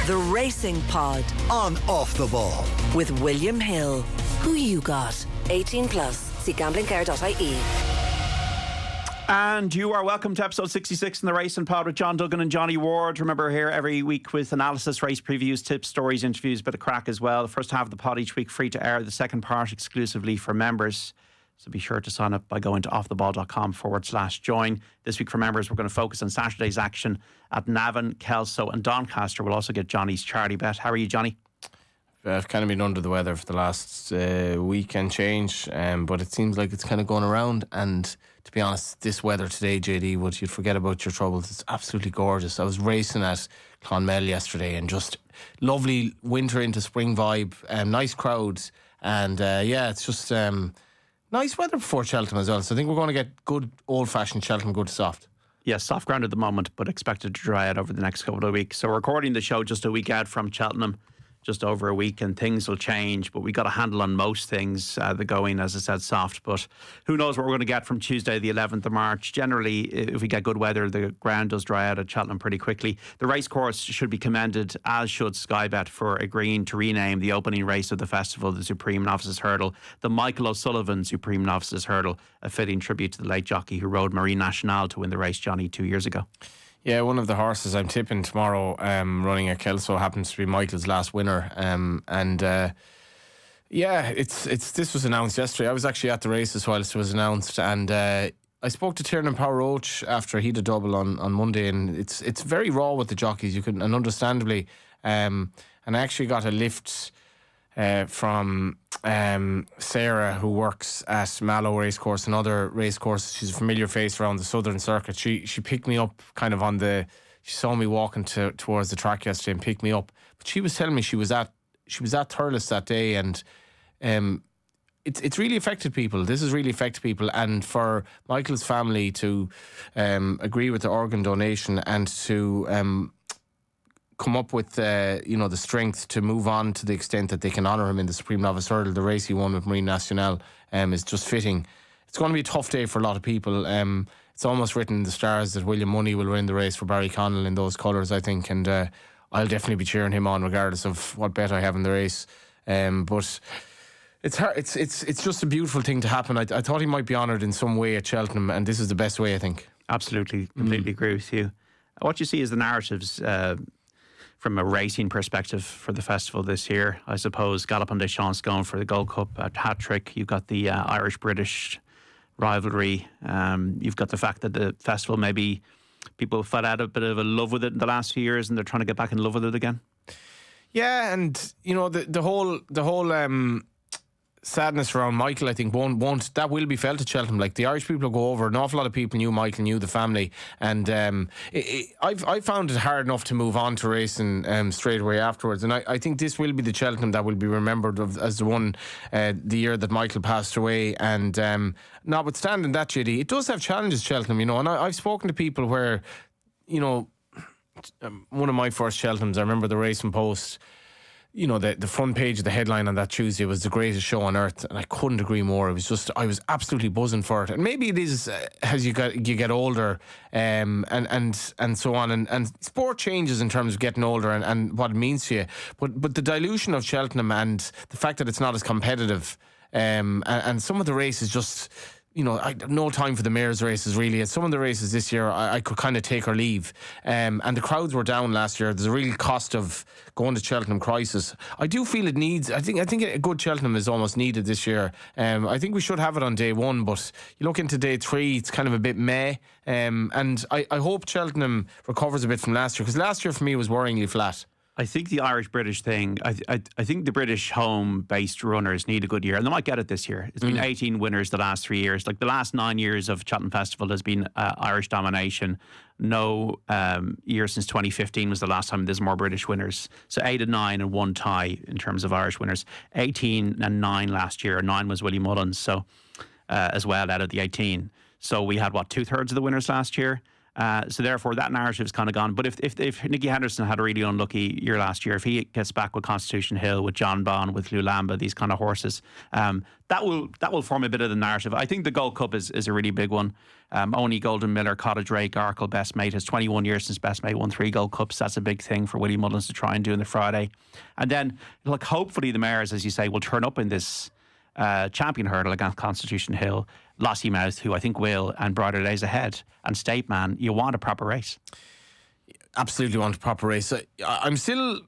The Racing Pod on Off the Ball with William Hill. Who you got? 18 plus. See gamblingcare.ie. And you are welcome to episode 66 in the Racing Pod with John Duggan and Johnny Ward. Remember, here every week with analysis, race previews, tips, stories, interviews, a bit of crack as well. The first half of the pod each week free to air. The second part exclusively for members. So be sure to sign up by going to offtheball.com/join. This week for members, we're going to focus on Saturday's action at Navan, Kelso and Doncaster. We'll also get Johnny's charity bet. How are you, Johnny? I've kind of been under the weather for the last week and change, but it seems like it's kind of going around. And to be honest, this weather today, JD, you'd forget about your troubles. It's absolutely gorgeous. I was racing at Clonmel yesterday and just lovely winter into spring vibe, nice crowds. And it's just nice weather before Cheltenham as well. So I think we're going to get good old-fashioned Cheltenham, good soft. Yes, soft ground at the moment, but expected to dry out over the next couple of weeks. So we're recording the show just a week out from Cheltenham, just over a week, and things will change, but we got a handle on most things. The going, as I said, soft, but who knows what we're going to get from Tuesday the 11th of March. Generally, if we get good weather, the ground does dry out at Cheltenham pretty quickly. The racecourse should be commended, as should Sky Bet, for agreeing to rename the opening race of the festival the Supreme Novices Hurdle, the Michael O'Sullivan Supreme Novices Hurdle, a fitting tribute to the late jockey who rode Marine Nationale to win the race, Johnny, 2 years ago. Yeah, one of the horses I'm tipping tomorrow running at Kelso happens to be Michael's last winner. This was announced yesterday. I was actually at the races whilst it was announced, and I spoke to Tiernan Power Roach after he did a double on Monday, and it's very raw with the jockeys. And understandably, and I actually got a lift from Sarah, who works at Mallow Racecourse and other racecourses. She's a familiar face around the Southern Circuit. She picked me up kind of she saw me walking towards the track yesterday and picked me up. But she was telling me she was at Thurles that day, and it's really affected people. This has really affected people, and for Michael's family to agree with the organ donation and to come up with the strength to move on to the extent that they can honour him in the Supreme Novice Hurdle, the race he won with Marine Nationale, is just fitting. It's going to be a tough day for a lot of people. It's almost written in the stars that William Money will win the race for Barry Connell in those colours, I think, and I'll definitely be cheering him on regardless of what bet I have in the race. But it's hard. It's just a beautiful thing to happen. I thought he might be honoured in some way at Cheltenham, and this is the best way, I think. Absolutely, completely agree with you. What you see is the narratives from a racing perspective for the festival this year. I suppose Galopin Des Champs going for the Gold Cup, a hat-trick. You've got the Irish-British rivalry. You've got the fact that the festival, maybe people fell out a bit of a love with it in the last few years and they're trying to get back in love with it again. Yeah, and the whole sadness around Michael, I think, that will be felt at Cheltenham. Like, the Irish people will go over. An awful lot of people knew Michael, knew the family, and I found it hard enough to move on to racing straight away afterwards. And I think this will be the Cheltenham that will be remembered as the one the year that Michael passed away. And notwithstanding that, JD, it does have challenges, Cheltenham. And I've spoken to people where, one of my first Cheltenhams, I remember the Racing Post. The front page of the headline on that Tuesday was the greatest show on earth, and I couldn't agree more. It was just, I was absolutely buzzing for it. And maybe it is as you get older, and so on, and sport changes in terms of getting older and what it means to you. But the dilution of Cheltenham and the fact that it's not as competitive, and some of the races just, I have no time for the mayor's races really. And some of the races this year I could kind of take or leave, and the crowds were down last year. There's a real cost of going to Cheltenham crisis. I do feel it needs, I think a good Cheltenham is almost needed this year. I think we should have it on day one, but you look into day three, it's kind of a bit meh, and I hope Cheltenham recovers a bit from last year, because last year for me was worryingly flat. I think the Irish-British thing, I think the British home-based runners need a good year, and they might get it this year. It's been 18 winners the last 3 years. Like, the last 9 years of Cheltenham Festival has been Irish domination. No year since 2015 was the last time there's more British winners. So 8 and 9 and 1 tie in terms of Irish winners. 18 and 9 last year. 9 was Willie Mullins, so as well out of the 18. So we had, 2/3 of the winners last year? So therefore, that narrative's kind of gone. But if Nicky Henderson had a really unlucky year last year, if he gets back with Constitution Hill, with John Bond, with Lulamba, these kind of horses, that will form a bit of the narrative. I think the Gold Cup is a really big one. Only Golden Miller, Cottage Rake, Arkle, Best Mate. Has 21 years since Best Mate won 3 Gold Cups. That's a big thing for Willie Mullins to try and do on the Friday. And then, like, hopefully the mares, as you say, will turn up in this champion hurdle against Constitution Hill, Lossiemouth, who I think will, and Brighter Days Ahead, and State Man. You want a proper race. Absolutely want a proper race. I'm still,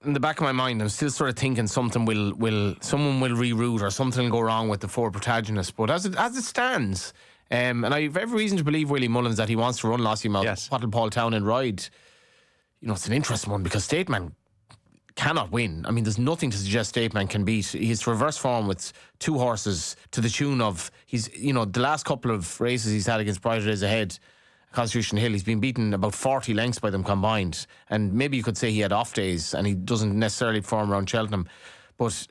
in the back of my mind, I'm still sort of thinking someone will reroute or something will go wrong with the 4 protagonists. But as it stands, and I have every reason to believe Willie Mullins that he wants to run Lossiemouth. Yes. What will Paul Townend ride? It's an interesting one because State Man cannot win. I mean, there's nothing to suggest State Man can beat. He's reverse form with 2 horses to the tune of, the last couple of races he's had against Brighter Days Ahead, Constitution Hill, he's been beaten about 40 lengths by them combined. And maybe you could say he had off days and he doesn't necessarily perform around Cheltenham. But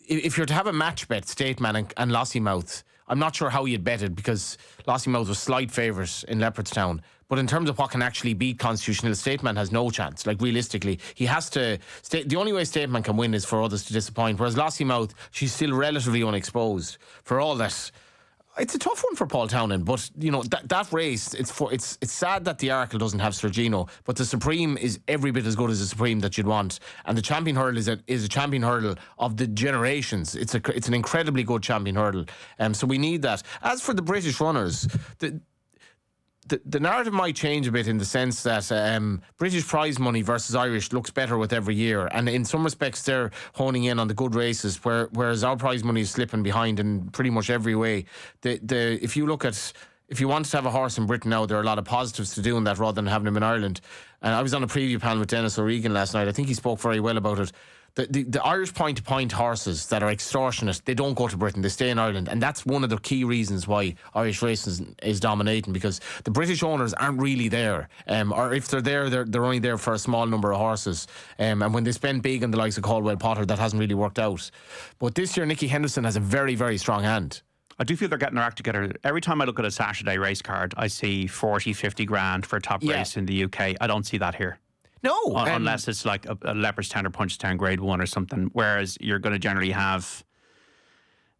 if you're to have a match bet, State Man and Lossiemouth, I'm not sure how you'd bet it because Lossiemouth was slight favourite in Leopardstown. But in terms of what can actually beat Constitution Hill, State Man has no chance. Like, realistically, he has to... The only way State Man can win is for others to disappoint. Whereas Lossiemouth, she's still relatively unexposed. For all that, it's a tough one for Paul Townend. But, that race, it's sad that the Arkle doesn't have Sergino. But the Supreme is every bit as good as the Supreme that you'd want. And the champion hurdle is a champion hurdle of the generations. It's an incredibly good champion hurdle. So we need that. As for the British runners... The narrative might change a bit in the sense that British prize money versus Irish looks better with every year, and in some respects they're honing in on the good races, whereas our prize money is slipping behind in pretty much every way. If you want to have a horse in Britain now, there are a lot of positives to doing that rather than having him in Ireland. And I was on a preview panel with Dennis O'Regan last night. I think he spoke very well about it. The Irish point-to-point horses that are extortionate, they don't go to Britain, they stay in Ireland. And that's one of the key reasons why Irish racing is dominating, because the British owners aren't really there. Or if they're there, they're only there for a small number of horses. And when they spend big on the likes of Caldwell Potter, that hasn't really worked out. But this year, Nicky Henderson has a very, very strong hand. I do feel they're getting their act together. Every time I look at a Saturday race card, I see 40, 50 grand for a top race in the UK. I don't see that here. No. Unless it's like a Leopardstown or Punchestown Grade 1 or something, whereas you're going to generally have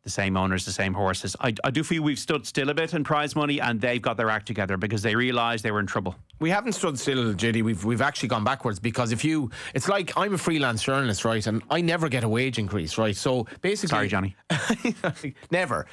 the same owners, the same horses. I do feel we've stood still a bit in prize money, and they've got their act together because they realised they were in trouble. We haven't stood still, JD. We've actually gone backwards because it's like I'm a freelance journalist, right? And I never get a wage increase, right? So basically, sorry, Johnny, never,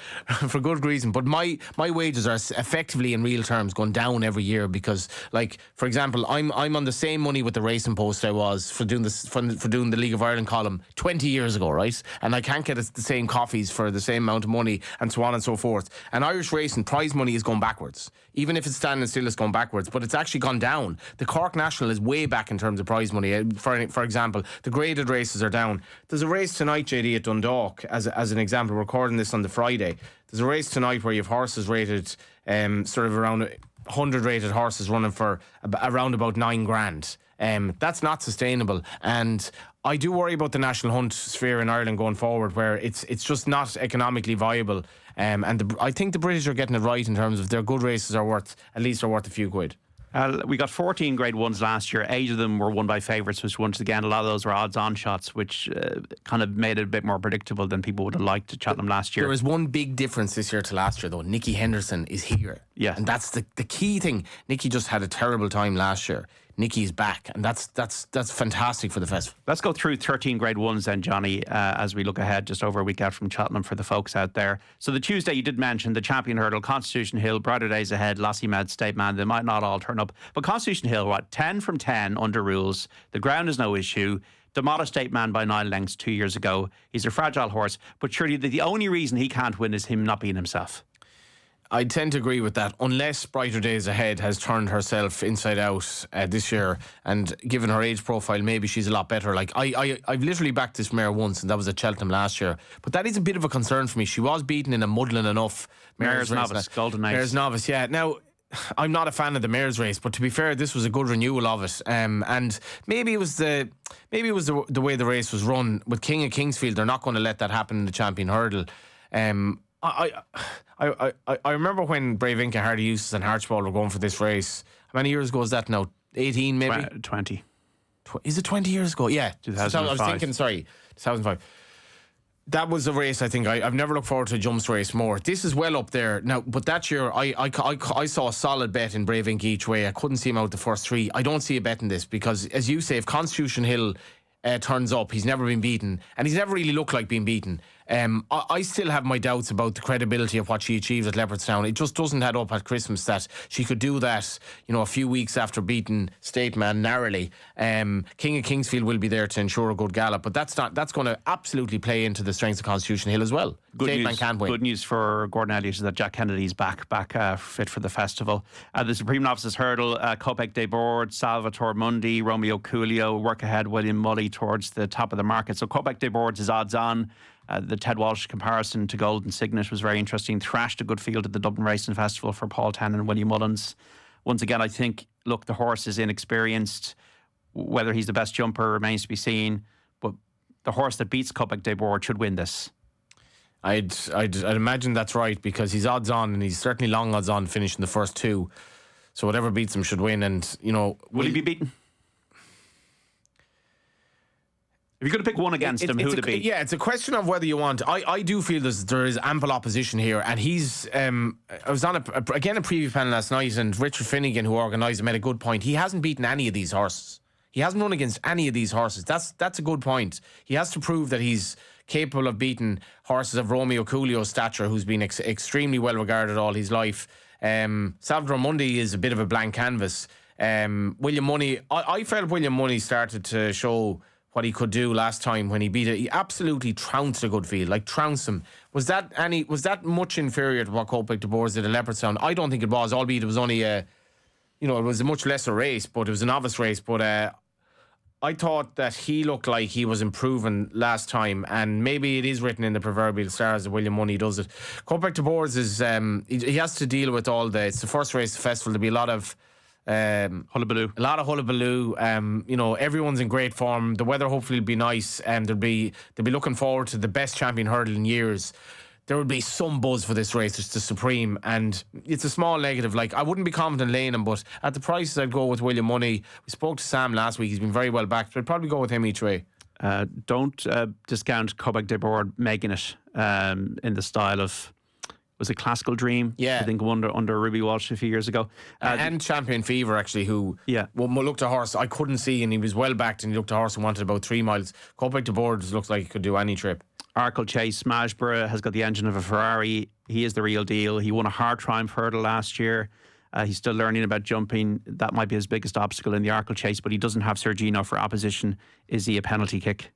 for good reason. But my wages are effectively in real terms going down every year because, like, for example, I'm on the same money with the Racing Post I was for doing this for doing the League of Ireland column 20 years ago, right? And I can't get the same coffees for the same amount of money, and so on and so forth. And Irish racing prize money is going backwards. Even if it's standing still, it's going backwards. But it's actually gone down. The Cork National is way back in terms of prize money. For example, the graded races are down. There's a race tonight, JD, at Dundalk, as an example. We're recording this on the Friday. There's a race tonight where you have horses rated sort of around 100 rated horses running for around about 9 grand. That's not sustainable, and I do worry about the national hunt sphere in Ireland going forward, where it's just not economically viable. I think the British are getting it right in terms of their good races are worth a few quid. We got 14 Grade 1s last year. 8 of them were won by favourites, which once again, a lot of those were odds-on shots, which kind of made it a bit more predictable than people would have liked at Cheltenham last year. There is one big difference this year to last year, though. Nicky Henderson is here. Yeah. And that's the key thing. Nicky just had a terrible time last year. Nicky's back, and that's fantastic for the festival. Let's go through 13 Grade 1s then, Johnny, as we look ahead just over a week out from Cheltenham for the folks out there. So the Tuesday, you did mention the champion hurdle, Constitution Hill, Brighter Days Ahead, Lossiemouth, State Man. They might not all turn up, but Constitution Hill, 10 from 10 under rules. The ground is no issue. Demolished State Man by 9 lengths 2 years ago. He's a fragile horse, but surely the only reason he can't win is him not being himself. I tend to agree with that, unless Brighter Days Ahead has turned herself inside out this year, and given her age profile, maybe she's a lot better. Like I've literally backed this mare once, and that was at Cheltenham last year. But that is a bit of a concern for me. She was beaten in a muddling enough Mare's Novice, Golden Knights. Mare's Novice, yeah. Now, I'm not a fan of the mare's race, but to be fair, this was a good renewal of it. And maybe it was the way the race was run with King of Kingsfield. They're not going to let that happen in the champion hurdle. I remember when Brave Inca, Hardy Eustace and Harchball were going for this race. How many years ago is that now? 18 maybe? 20. Is it 20 years ago? Yeah. 2005. I was thinking, sorry, 2005. That was a race, I think. I've never looked forward to a jumps race more. This is well up there. Now, but that year, I saw a solid bet in Brave Inc each way. I couldn't see him out the first three. I don't see a bet in this because, as you say, if Constitution Hill turns up, he's never been beaten. And he's never really looked like being beaten. I still have my doubts about the credibility of what she achieved at Leopardstown. It just doesn't add up at Christmas that she could do that, a few weeks after beating Stateman narrowly. King of Kingsfield will be there to ensure a good gallop, but that's going to absolutely play into the strengths of Constitution Hill as well. Stateman can win. Good news for Gordon Elliott is that Jack Kennedy's back fit for the festival. The Supreme Novices Hurdle, Copec de Board, Salvatore Mundi, Romeo Coolio, work ahead William Mully towards the top of the market. So Copec de Boards is odds on. The Ted Walsh comparison to Golden Signet was very interesting. Thrashed a good field at the Dublin Racing Festival for Paul Tannen and Willie Mullins. Once again, I think, look, the horse is inexperienced. Whether he's the best jumper remains to be seen. But the horse that beats Copec de Board should win this. I'd imagine that's right because he's odds on and he's certainly long odds on finishing the first two. So whatever beats him should win. And, will he be beaten? If you're going to pick one against him, who would it be? Yeah, it's a question of whether you want. I do feel there is ample opposition here, and he's. I was on a preview panel last night, and Richard Finnegan, who organised it, made a good point. He hasn't beaten any of these horses. He hasn't run against any of these horses. That's a good point. He has to prove that he's capable of beating horses of Romeo Coolio's stature, who's been extremely well regarded all his life. Salvador Mundi is a bit of a blank canvas. William Money, I felt William Money started to show what he could do last time when he beat it. He absolutely trounced a good field, trounced him. Was that much inferior to what Copec de Boards did at Leopardstown? I don't think it was, albeit it was only it was a much lesser race, but it was a novice race. But I thought that he looked like he was improving last time, and maybe it is written in the proverbial stars that William Money does it. Copec de Boards is he has to deal with it's the first race of the festival. There'll be a lot of hullabaloo. A lot of hullabaloo. Everyone's in great form. The weather hopefully will be nice, and they'll be looking forward to the best champion hurdle in years. There will be some buzz for this race. It's the Supreme, and it's a small negative. I wouldn't be confident laying him, but at the prices, I'd go with William Money. We spoke to Sam last week. He's been very well backed, but I'd probably go with him each way. Don't discount Copec de Board making it in the style of. Was it Classical Dream? Yeah. I think under Ruby Walsh a few years ago. And Champion Fever, actually, who looked a horse I couldn't see, and he was well backed, and he looked a horse who wanted about 3 miles. Copec de Board looks like he could do any trip. Arkle Chase Smashborough has got the engine of a Ferrari. He is the real deal. He won a hard triumph hurdle last year. He's still learning about jumping. That might be his biggest obstacle in the Arkle Chase, but he doesn't have Sergino for opposition. Is he a penalty kick?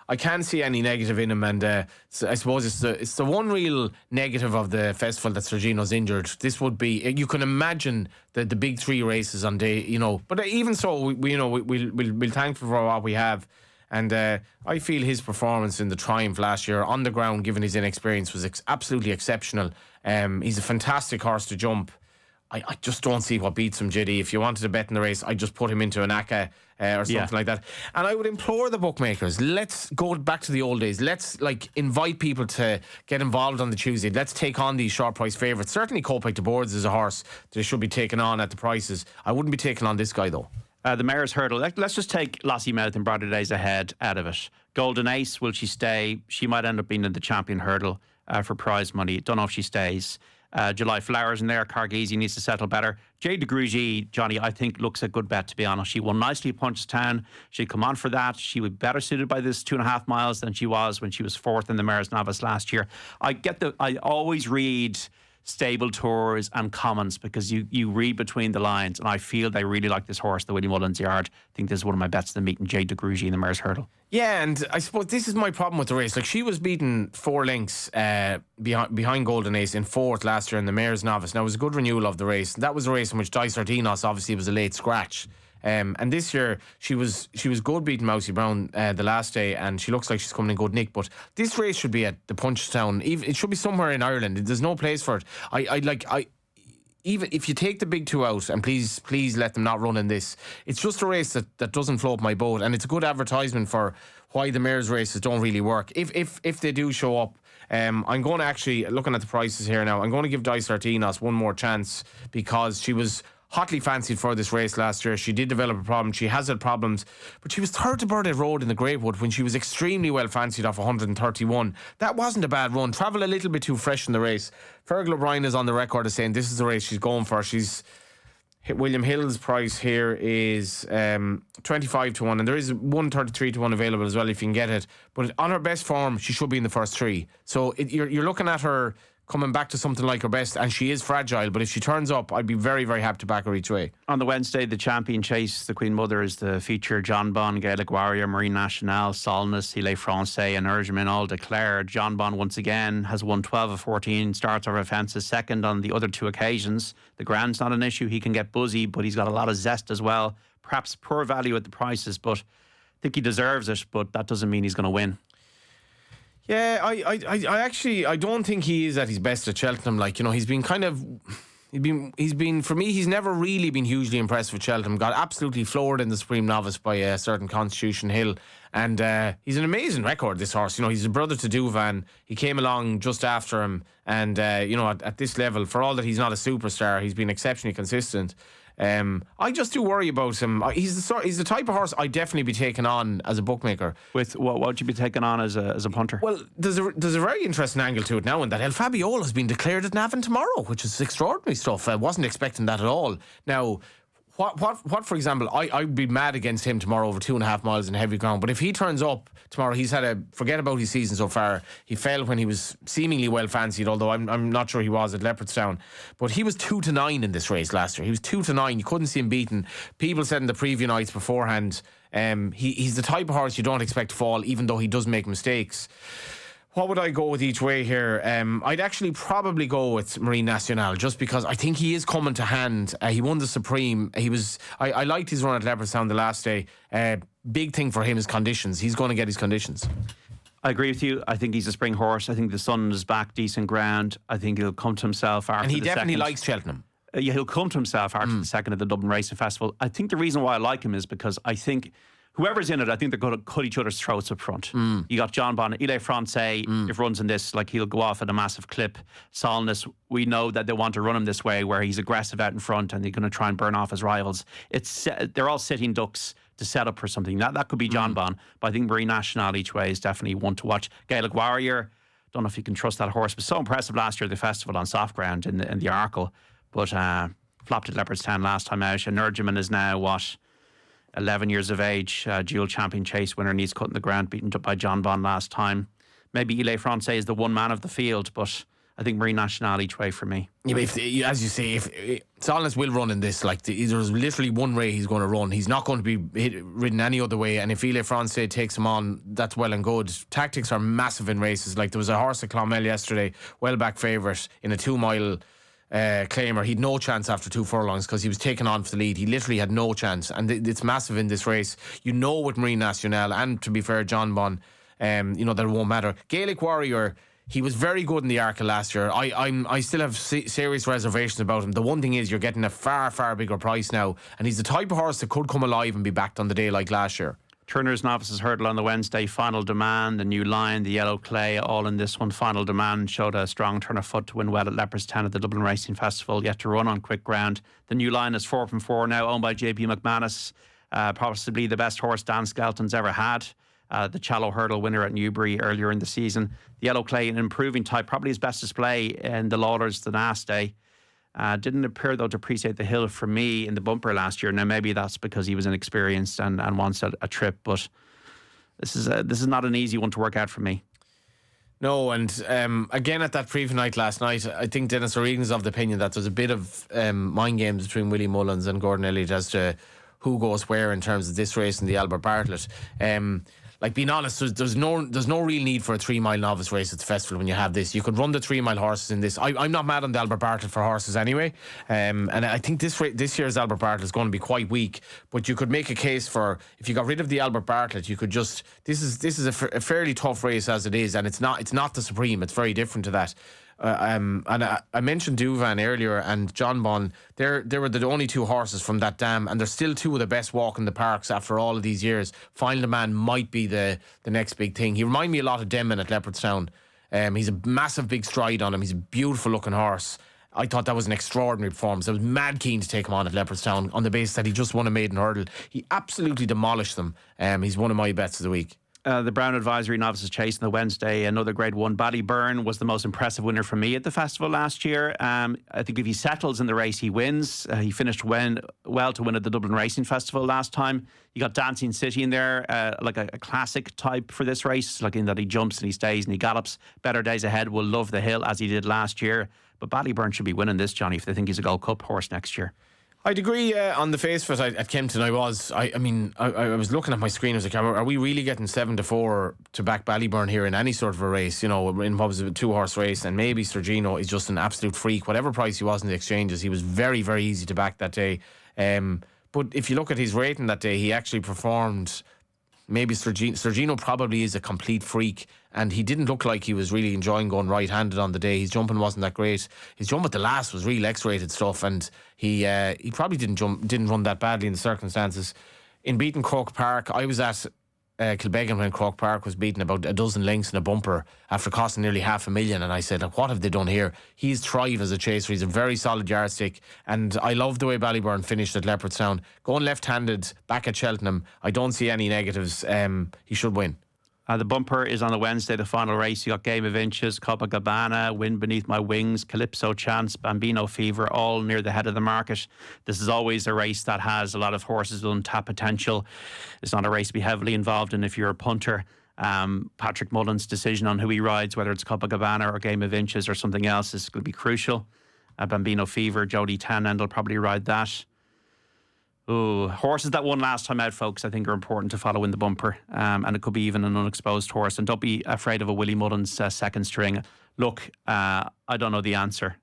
I can't see any negative in him, and I suppose it's the one real negative of the festival that Sergino's injured. This would be, you can imagine the big three races on day, but even so, we'll thankful for what we have. And I feel his performance in the Triumph last year on the ground, given his inexperience, was absolutely exceptional. He's a fantastic horse to jump. I just don't see what beats him, JD. If you wanted to bet in the race, I'd just put him into an ACCA or something like that. And I would implore the bookmakers, let's go back to the old days. Let's invite people to get involved on the Tuesday. Let's take on these short price favourites. Certainly Copec de Boards is a horse that should be taken on at the prices. I wouldn't be taking on this guy though. The Mayor's Hurdle. Let's just take Lassie Mouth and Brother Days Ahead out of it. Golden Ace, will she stay? She might end up being in the Champion Hurdle for prize money. Don't know if she stays. July Flowers in there. Cargeezy needs to settle better. Jade de Grugy, Johnny, I think looks a good bet, to be honest. She won nicely at Punchestown. She'd come on for that. She would be better suited by this 2.5 miles than she was when she was fourth in the Mayor's Novice last year. I always read stable tours and comments because you read between the lines, and I feel they really like this horse, the Willie Mullins Yard. I think this is one of my bets of the meeting, Jade de Grugy in the Mayor's Hurdle. Yeah, and I suppose this is my problem with the race. She was beaten 4 lengths behind Golden Ace in fourth last year in the Mayor's Novice. Now, it was a good renewal of the race. That was a race in which Dice Sardinos obviously was a late scratch. And this year she was good beating Mousy Brown the last day, and she looks like she's coming in good nick. But this race should be at the Punchestown. It should be somewhere in Ireland. There's no place for it. even if you take the big two out, and please let them not run in this, it's just a race that doesn't float my boat, and it's a good advertisement for why the mares races don't really work. If they do show up, I'm going to actually, looking at the prices here now, I'm going to give Dice Artinos one more chance because she was hotly fancied for this race last year. She did develop a problem. She has had problems, but she was third to Burdett Road in the Greatwood when she was extremely well fancied off 131. That wasn't a bad run. Travel a little bit too fresh in the race. Fergal O'Brien is on the record as saying this is the race she's going for. William Hill's price here is 25 to 1, and there is 133 to 1 available as well if you can get it. But on her best form, she should be in the first three. So you're looking at her coming back to something like her best, and she is fragile, but if she turns up, I'd be very, very happy to back her each way. On the Wednesday, the Champion Chase, the Queen Mother is the feature. John Bon, Gaelic Warrior, Marine Nationale, Solness, Ile Francais and Urgemin all declared. John Bon once again has won 12 of 14 starts over fences, second on the other two occasions. The ground's not an issue. He can get buzzy, but he's got a lot of zest as well. Perhaps poor value at the prices, but I think he deserves it, but that doesn't mean he's going to win. Yeah, I actually don't think he is at his best at Cheltenham. Like, you know, he's been for me, he's never really been hugely impressed with Cheltenham. Got absolutely floored in the Supreme Novice by a certain Constitution Hill, and he's an amazing record, this horse. You know, he's a brother to Duvan. He came along just after him, and you know, at this level, for all that he's not a superstar, he's been exceptionally consistent. I just do worry about him. He's the type of horse I'd definitely be taking on as a bookmaker. With what would you be taking on as a punter? Well, there's a very interesting angle to it now, in that El Fabiola has been declared at Navan tomorrow, which is extraordinary stuff. I wasn't expecting that at all. Now, what for example, I'd be mad against him tomorrow over 2.5 miles in heavy ground. But if he turns up tomorrow, forget about his season so far. He fell when he was seemingly well fancied, although I'm not sure he was at Leopardstown. But he was 2-9 in this race last year. He was 2-9. You couldn't see him beaten. People said in the preview nights beforehand, he's the type of horse you don't expect to fall, even though he does make mistakes. What would I go with each way here? I'd actually probably go with Marine Nationale, just because I think he is coming to hand. He won the Supreme. I liked his run at Leopardstown the last day. Big thing for him is conditions. He's going to get his conditions. I agree with you. I think he's a spring horse. I think the sun is back, decent ground. I think he'll come to himself after the second. And he definitely likes Cheltenham. Yeah, he'll come to himself after the second at the Dublin Racing Festival. I think the reason why I like him is because I think whoever's in it, I think they're going to cut each other's throats up front. You got John Bonnet, Ile Francais, if runs in this, like, he'll go off at a massive clip. Solness, we know that they want to run him this way, where he's aggressive out in front and they're going to try and burn off his rivals. They're all sitting ducks to set up for something. That could be John Bon, but I think Marine Nationale each way is definitely one to watch. Gaelic Warrior, don't know if you can trust that horse, but so impressive last year at the festival on soft ground in the Arkle, but flopped at Leopardstown last time out. And Urgemin is now, 11 years of age, dual champion chase winner, needs cutting the ground, beaten up by John Bon last time. Maybe Ile Francais is the one man of the field, but I think Marine Nationale each way for me. Yeah, but as you say, if Solness will run in this, like, there's literally one way he's going to run. He's not going to be ridden any other way, and if Ile Francais takes him on, that's well and good. Tactics are massive in races. Like, there was a horse at Clonmel yesterday, well back favourite in a 2 mile claimer. He'd no chance after 2 furlongs because he was taken on for the lead. He literally had no chance, and it's massive in this race. You know, with Marine Nationale, and to be fair, John Bon, you know that it won't matter. Gaelic Warrior, he was very good in the Arkle last year. I still have serious reservations about him. The one thing is, you're getting a far, far bigger price now, and he's the type of horse that could come alive and be backed on the day like last year. Turner's Novices Hurdle on the Wednesday, Final Demand, the New Line, the Yellow Clay, all in this one. Final Demand showed a strong turn of foot to win well at Leopardstown at the Dublin Racing Festival, yet to run on quick ground. The New Line is 4 from 4 now, owned by JP McManus, possibly the best horse Dan Skelton's ever had. The Challow Hurdle winner at Newbury earlier in the season. The Yellow Clay, an improving type, probably his best display in the Lauders the last day. Didn't appear, though, to appreciate the hill for me in the bumper last year. Now, maybe that's because he was inexperienced and wants a trip, but this is not an easy one to work out for me. No, and again at that preview night last night, I think Dennis O'Regan is of the opinion that there's a bit of mind games between Willie Mullins and Gordon Elliott as to who goes where in terms of this race and the Albert Bartlett. Like, being honest, there's no real need for a 3 mile novice race at the festival when you have this. You could run the 3 mile horses in this. I'm not mad on the Albert Bartlett for horses anyway, and I think this year's Albert Bartlett is going to be quite weak. But you could make a case for, if you got rid of the Albert Bartlett, you could just, this is a fairly tough race as it is, and it's not the Supreme. It's very different to that. I mentioned Duvan earlier and John Bon. They were the only two horses from that dam, and they're still two of the best walking the parks after all of these years. Final Man might be the next big thing. He reminds me a lot of Denman at Leopardstown. He's a massive big stride on him. He's a beautiful looking horse. I thought that was an extraordinary performance. I was mad keen to take him on at Leopardstown on the basis that he just won a maiden hurdle. He absolutely demolished them. He's one of my bets of the week. The Brown Advisory Novices Chase on the Wednesday, another Grade 1. Ballyburn was the most impressive winner for me at the festival last year. I think if he settles in the race, he wins. He finished well to win at the Dublin Racing Festival last time. You got Dancing City in there, like a classic type for this race, like in that he jumps and he stays and he gallops. Better Days Ahead will love the hill as he did last year. But Ballyburn should be winning this, Johnny, if they think he's a Gold Cup horse next year. I'd agree on the face of it. At Kempton, I was looking at my screen. I was like, are we really getting 7-4 to back Ballyburn here in any sort of a race? You know, in what was a 2-horse race, and maybe Sergino is just an absolute freak. Whatever price he was in the exchanges, he was very, very easy to back that day. But if you look at his rating that day, he actually performed. Maybe Sergino probably is a complete freak, and he didn't look like he was really enjoying going right-handed on the day. His jumping wasn't that great. His jump at the last was real X-rated stuff, and he probably didn't run that badly in the circumstances. In beating Croke Park, I was at Kilbeggan when Croke Park was beaten about a dozen lengths in a bumper after costing nearly $500,000, and I said, what have they done here? He's thrived as a chaser. He's a very solid yardstick, and I love the way Ballyburn finished at Leopardstown. Going left-handed back at Cheltenham, I don't see any negatives. He should win. The bumper is on the Wednesday, the final race. You got Game of Inches, Copacabana, Wind Beneath My Wings, Calypso Chance, Bambino Fever, all near the head of the market. This is always a race that has a lot of horses with untapped potential. It's not a race to be heavily involved in if you're a punter. Patrick Mullen's decision on who he rides, whether it's Copacabana or Game of Inches or something else, is going to be crucial. Bambino Fever, Jody Tannend will probably ride that. Ooh, horses that won last time out, folks, I think are important to follow in the bumper. And it could be even an unexposed horse. And don't be afraid of a Willie Mullen's second string. Look, I don't know the answer.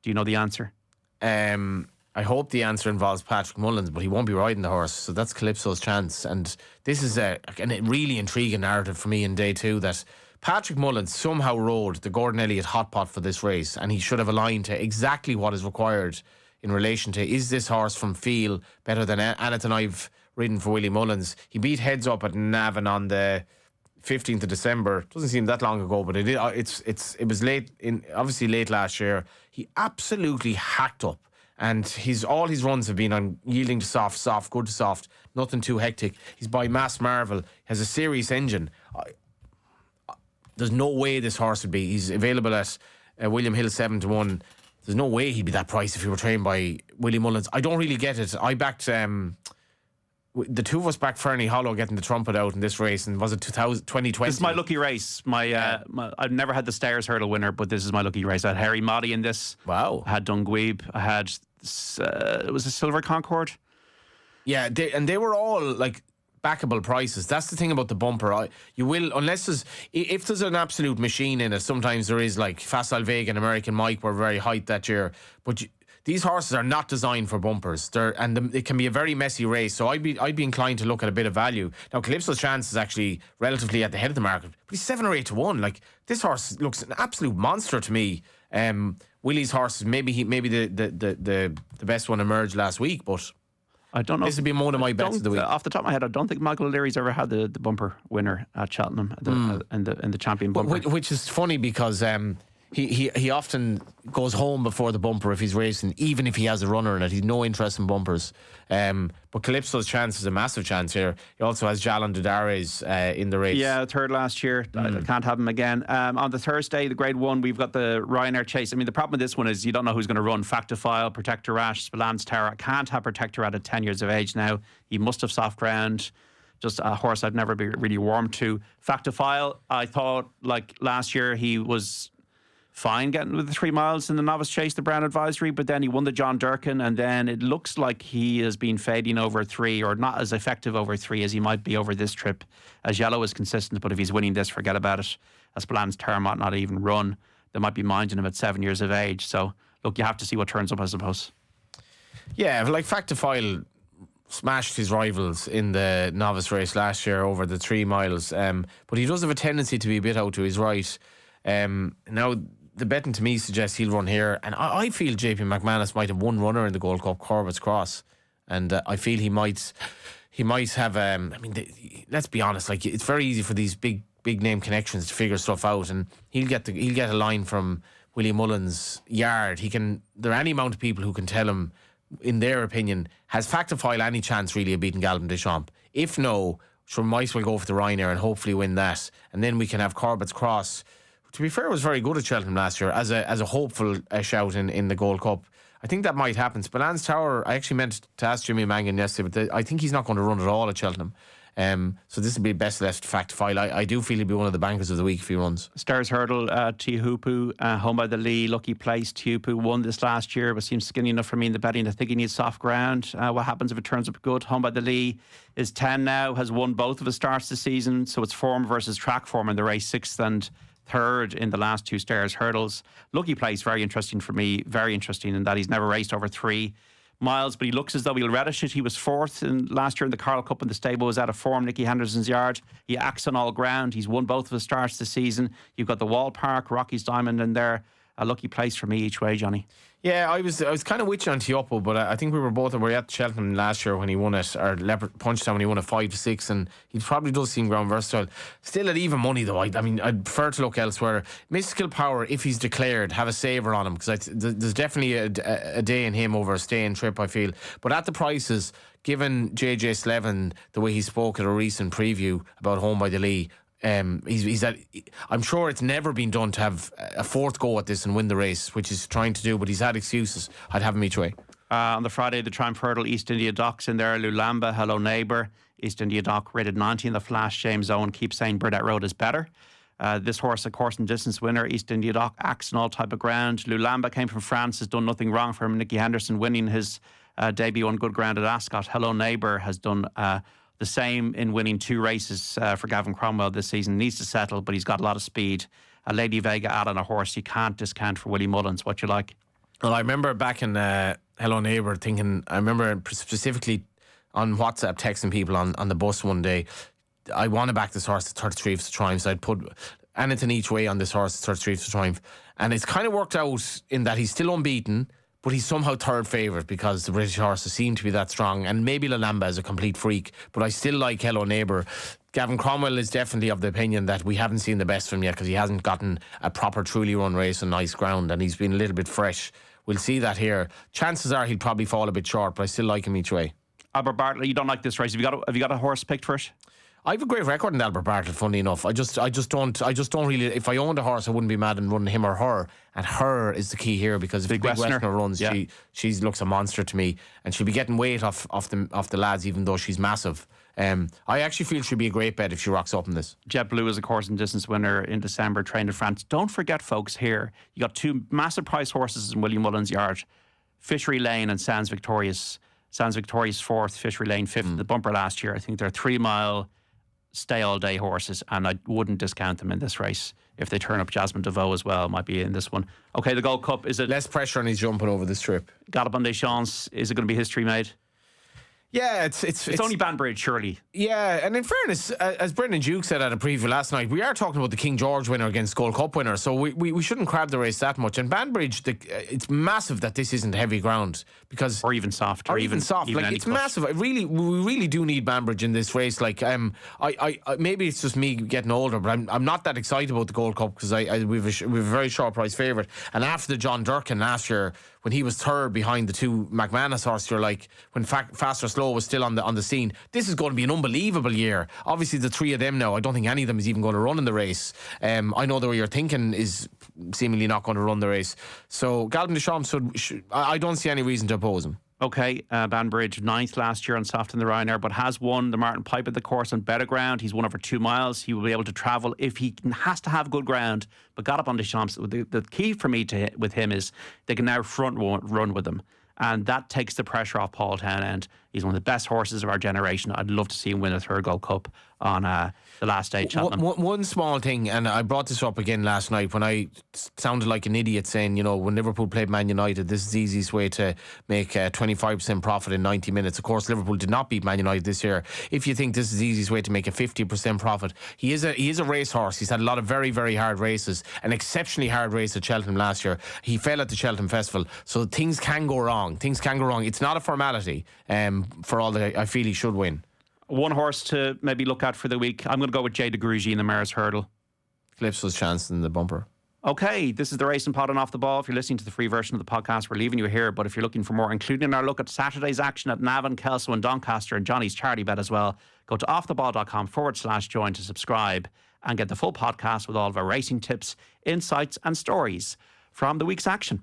Do you know the answer? I hope the answer involves Patrick Mullins, but he won't be riding the horse. So that's Calypso's Chance. And this is a really intriguing narrative for me in day two, that Patrick Mullins somehow rode the Gordon Elliott hot pot for this race, and he should have aligned to exactly what is required in relation to, is this horse from feel better than anything I've ridden for Willie Mullins? He beat Heads Up at Navan on the 15th of December. Doesn't seem that long ago, but it was obviously late last year. He absolutely hacked up, and all his runs have been on yielding to soft, good to soft, nothing too hectic. He's by Mass Marvel, has a serious engine. There's no way this horse would be. He's available at William Hill 7-1. There's no way he'd be that price if he were trained by Willie Mullins. I don't really get it. I backed the two of us backed Fernie Hollow getting the trumpet out in this race, and was it 2020? This is my lucky race. I've never had the Stayers Hurdle winner, but this is my lucky race. I had Harry Moddy in this. Wow. I had Dunguib. I had it was a Silver Concord. Yeah, they were all like backable prices. That's the thing about the bumper. You will, unless if there's an absolute machine in it, sometimes there is, like Facile Vega and American Mike were very high that year. But these horses are not designed for bumpers. It can be a very messy race. So I'd be inclined to look at a bit of value. Now, Calypso's Chance is actually relatively at the head of the market, but he's 7 or 8 to 1. Like, this horse looks an absolute monster to me. Willie's horse, maybe the best one emerged last week, but I don't know. This would be one of my bets of the week. Off the top of my head, I don't think Michael O'Leary's ever had the bumper winner at Cheltenham in the champion bumper. Which is funny because he often goes home before the bumper if he's racing, even if he has a runner in it. He's no interest in bumpers. But Calypso's Chance is a massive chance here. He also has Jalan Dudares in the race. Yeah, third last year. I can't have him again. On the Thursday, the Grade 1, we've got the Ryanair Chase. I mean, the problem with this one is you don't know who's going to run. Factifile, Protectorat, Spillans Tower. I can't have Protectorat at 10 years of age now. He must have soft ground. Just a horse I've never been really warmed to. Factifile, I thought, like last year, he was fine getting with the 3 miles in the Novice Chase, the Brown Advisory, but then he won the John Durkin, and then it looks like he has been fading over 3, or not as effective over 3 as he might be over this trip. As Yellow is consistent, but if he's winning this, forget about it. Esplan's Terre might not even run. They might be minding him at 7 years of age. So, look, you have to see what turns up, I suppose. Yeah, like Factifile smashed his rivals in the Novice race last year over the 3 miles, but he does have a tendency to be a bit out to his right. Now, the betting to me suggests he'll run here, and I feel JP McManus might have one runner in the Gold Cup, Corbett's Cross, and I feel he might have. Let's be honest, like it's very easy for these big name connections to figure stuff out, and he'll get a line from Willie Mullins' yard. There are any amount of people who can tell him, in their opinion, has Factifile any chance really of beating Galvin Deschamps? If no, sure, might as well go for the Ryanair and hopefully win that, and then we can have Corbett's Cross. To be fair, was very good at Cheltenham last year as a hopeful shout in the Gold Cup. I think that might happen. Spillane Tower, I actually meant to ask Jimmy Mangan yesterday, but I think he's not going to run at all at Cheltenham. So this would be best left Factifile. I do feel he'll be one of the bankers of the week if he runs. Stairs Hurdle, Tiahupu, home by the Lee, lucky place. Tiahupu won this last year, but seems skinny enough for me in the betting. I think he needs soft ground. What happens if it turns up good? Home by the Lee is 10 now, has won both of his starts this season, so it's form versus track form in the race, 6th and 3rd in the last 2 Stairs Hurdles. Lucky place, very interesting for me, very interesting in that he's never raced over 3 miles, but he looks as though he'll relish it. He was 4th last year in the Carl Cup, and the stable was out of form. Nicky Henderson's yard. He acts on all ground. He's won both of his starts this season. You've got the Wall Park, Rocky's Diamond in there. A lucky place for me each way, Johnny. Yeah, I was kind of with you on Tiahupu, but I think we were at Cheltenham last year when he won it, or Leopard Punchdown when he won it 5-6, and he probably does seem ground versatile. Still at even money though, I mean, I'd prefer to look elsewhere. Mystical Power, if he's declared, have a saver on him, because there's definitely a day in him over a stay-in trip, I feel. But at the prices, given JJ Slevin, the way he spoke at a recent preview about Home by the Lee, he's at, I'm sure it's never been done to have a 4th go at this and win the race, which he's trying to do, but he's had excuses. I'd have him each way. On the Friday, the Triumph Hurdle, East India Docks in there. Lulamba, Hello Neighbour. East India Dock rated 90 in the Flash. James Owen keeps saying Burdett Road is better. This horse, a course and distance winner. East India Dock acts on all type of ground. Lulamba came from France, has done nothing wrong for him. Nicky Henderson winning his debut on good ground at Ascot. Hello Neighbour has done the same in winning 2 races for Gavin Cromwell this season. Needs to settle, but he's got a lot of speed. Lady Vega out on a horse you can't discount for Willie Mullins. What you like? Well, I remember back in Hello Neighbour thinking, I remember specifically on WhatsApp texting people on the bus one day, I want to back this horse to 33 for Triumph, so I'd put anything each way on this horse to 33 for Triumph. And it's kind of worked out in that he's still unbeaten, but he's somehow 3rd favourite because the British horses seem to be that strong, and maybe Lulamba is a complete freak, but I still like Hello Neighbour. Gavin Cromwell is definitely of the opinion that we haven't seen the best from him yet because he hasn't gotten a proper truly run race on nice ground, and he's been a little bit fresh. We'll see that here. Chances are he'll probably fall a bit short, but I still like him each way. Albert Bartlett, you don't like this race. Have you got a horse picked for it? I have a great record in Albert Bartlett, funny enough. I just don't really. If I owned a horse, I wouldn't be mad in running him or her. And her is the key here, because if Big Westerner runs, yeah, she looks a monster to me, and she'll be getting weight off the lads, even though she's massive. I actually feel she'd be a great bet if she rocks up in this. JetBlue is a course and distance winner in December, trained in France. Don't forget, folks, here you got 2 massive price horses in William Mullins' yard: Fishery Lane and Sands Victorious. Sands Victorious 4th, Fishery Lane 5th. The bumper last year. I think they're 3 mile stay all day horses, and I wouldn't discount them in this race. If they turn up, Jasmine DeVoe as well might be in this one. Okay, the Gold Cup, is it less pressure on his jumping over this trip? Galopin des Champs, is it going to be history made? Yeah, it's only Banbridge, surely. Yeah, and in fairness, as Brendan Duke said at a preview last night, we are talking about the King George winner against Gold Cup winner, so we shouldn't crab the race that much. And Banbridge, it's massive that this isn't heavy ground, because or even soft, or even soft. Like, it's massive. We really do need Banbridge in this race. Like, I maybe it's just me getting older, but I'm not that excited about the Gold Cup because we've a very short price favourite. And after the John Durkin last year, when he was 3rd behind the 2 McManus horses, you're like, when Fast or Slow was still on the scene, this is going to be an unbelievable year. Obviously, the 3 of them now, I don't think any of them is even going to run in the race. I know the way you're thinking is seemingly not going to run the race. So Galvin Deschamps, I don't see any reason to oppose him. Okay, Banbridge 9th last year on soft in the Ryanair, but has won the Martin Pipe at the course on better ground. He's won over 2 miles. He will be able to travel if he has to have good ground. But got up on Deschamps. The key for me with him is they can now front run with him, and that takes the pressure off Paul Townend. He's one of the best horses of our generation. I'd love to see him win a third Gold Cup on the last day at Cheltenham. One small thing, and I brought this up again last night when I sounded like an idiot saying, when Liverpool played Man United, this is the easiest way to make a 25% profit in 90 minutes. Of course, Liverpool did not beat Man United this year. If you think this is the easiest way to make a 50% profit, he is a racehorse. He's had a lot of very, very hard races, an exceptionally hard race at Cheltenham last year. He fell at the Cheltenham Festival, so things can go wrong. It's not a formality for all that I feel he should win. One horse to maybe look at for the week. I'm going to go with Jay de Grugy in the Mares Hurdle. Clips was chance in the bumper. Okay, this is the Racing Pod on Off the Ball. If you're listening to the free version of the podcast, we're leaving you here. But if you're looking for more, including our look at Saturday's action at Navan, Kelso and Doncaster and Johnny's charity bet as well, go to offtheball.com/join to subscribe and get the full podcast with all of our racing tips, insights and stories from the week's action.